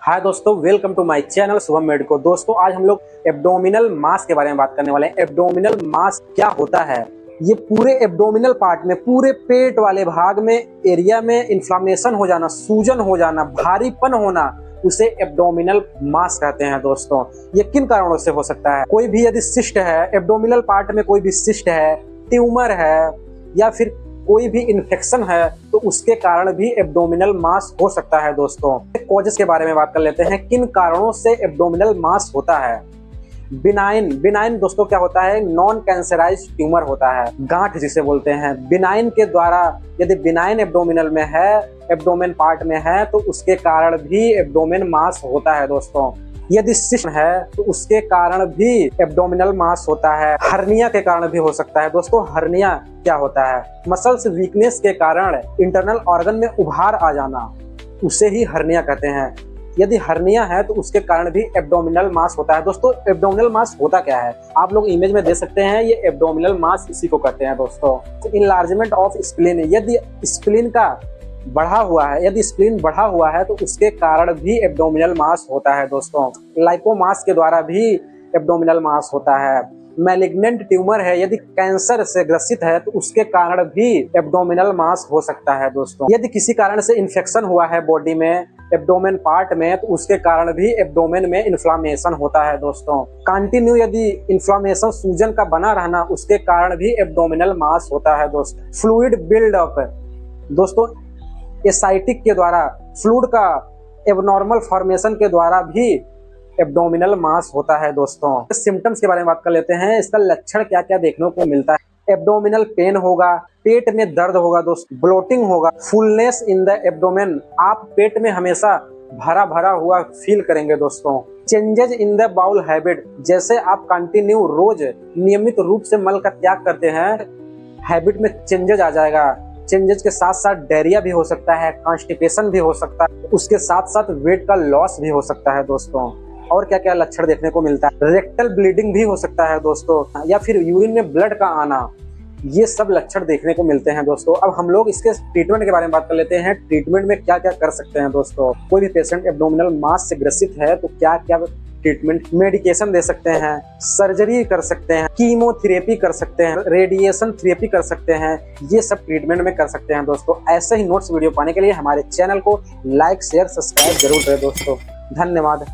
हाय दोस्तों, welcome to my channel Shubham medico. दोस्तों आज हम लोग एब्डोमिनल मास के बारे में बात करने वाले हैं। एब्डोमिनल मास क्या होता है? ये पूरे एब्डोमिनल पार्ट में, पूरे पेट वाले भाग में एरिया में इन्फ्लामेशन हो जाना, सूजन हो जाना, भारीपन होना, उसे एब्डोमिनल मास कहते हैं। दोस्तों ये किन कारणों से हो सकता है? कोई भी यदि सिस्ट है एब्डोमिनल पार्ट में, कोई भी सिस्ट है, ट्यूमर है या फिर कोई भी इन्फेक्शन है तो उसके कारण भी एब्डोमिनल मास हो सकता है। दोस्तों कॉजेस के बारे में बात कर लेते हैं, किन कारणों से एब्डोमिनल मास होता है। बिनाइन दोस्तों क्या होता है? नॉन कैंसराइज ट्यूमर होता है, गांठ जिसे बोलते हैं। बिनाइन के द्वारा यदि बिनाइन एब्डोमिनल में है, एब्डोमेन पार्ट में है, तो उसके कारण भी एब्डोमेन मास होता है। दोस्तों यदि सिस्ट है तो उसके कारण भी एब्डोमिनल मास होता है। हर्निया के कारण भी हो सकता है। दोस्तों हर्निया क्या होता है? मसल्स वीकनेस के कारण इंटरनल ऑर्गन में उभार आ जाना, उसे ही हर्निया कहते हैं। यदि हर्निया है तो उसके कारण भी एब्डोमिनल मास होता है। दोस्तों एब्डोमिनल मास होता क्या है? आप लोग इमेज में देख सकते हैं, ये एब्डोमिनल मास इसी को कहते हैं। दोस्तों इनलार्जमेंट ऑफ स्प्लीन, यदि स्प्लीन का बढ़ा हुआ है, यदि स्प्लीन बढ़ा हुआ है तो उसके कारण भी एब्डोमिनल मास होता है। दोस्तों लाइपोमास के द्वारा भी एब्डोमिनल मास होता है। मैलिग्नेंट ट्यूमर है, यदि कैंसर से ग्रसित है तो उसके कारण भी एब्डोमिनल मास हो सकता है। दोस्तों यदि किसी कारण से इन्फेक्शन हुआ है बॉडी में, एब्डोमेन पार्ट में, तो उसके कारण भी एब्डोमेन में इन्फ्लामेशन होता है। दोस्तों कंटिन्यू यदि इन्फ्लामेशन, सूजन का बना रहना, उसके कारण भी एब्डोमिनल मास होता है। दोस्तों फ्लूइड बिल्डअप, दोस्तों एसाइटिक के द्वारा, फ्लूइड का एबनॉर्मल फॉर्मेशन के द्वारा भी एब्डोमिनल मास होता है। दोस्तों सिम्टम्स के बारे में बात कर लेते हैं, इसका लक्षण क्या क्या देखने को मिलता है। एब्डोमिनल पेन होगा, पेट में दर्द होगा, दोस्तों ब्लोटिंग होगा, फुलनेस इन द एब्डोमेन, आप पेट में हमेशा भरा भरा हुआ फील करेंगे। दोस्तों changes in the bowel habit, जैसे आप कंटिन्यू रोज नियमित रूप से मल का त्याग करते हैं, हैबिट में चेंजेज आ जाएगा। चेंजेस के साथ साथ डायरिया भी हो सकता है, कॉन्स्टिपेशन भी हो सकता है, उसके साथ साथ वेट का लॉस भी हो सकता है। दोस्तों और क्या क्या लक्षण देखने को मिलता है? रेक्टल ब्लीडिंग भी हो सकता है दोस्तों, या फिर यूरिन में ब्लड का आना, ये सब लक्षण देखने को मिलते हैं। दोस्तों अब हम लोग इसके ट्रीटमेंट के बारे में बात कर लेते हैं। ट्रीटमेंट में क्या क्या कर सकते हैं? दोस्तों कोई भी पेशेंट एब्डोमिनल मास से ग्रसित है तो क्या क्या ट्रीटमेंट, मेडिकेशन दे सकते हैं, सर्जरी कर सकते हैं, कीमोथेरेपी कर सकते हैं, रेडिएशन थेरेपी कर सकते हैं, ये सब ट्रीटमेंट में कर सकते हैं। दोस्तों ऐसे ही नोट्स वीडियो पाने के लिए हमारे चैनल को लाइक, शेयर, सब्सक्राइब जरूर करें। दोस्तों धन्यवाद।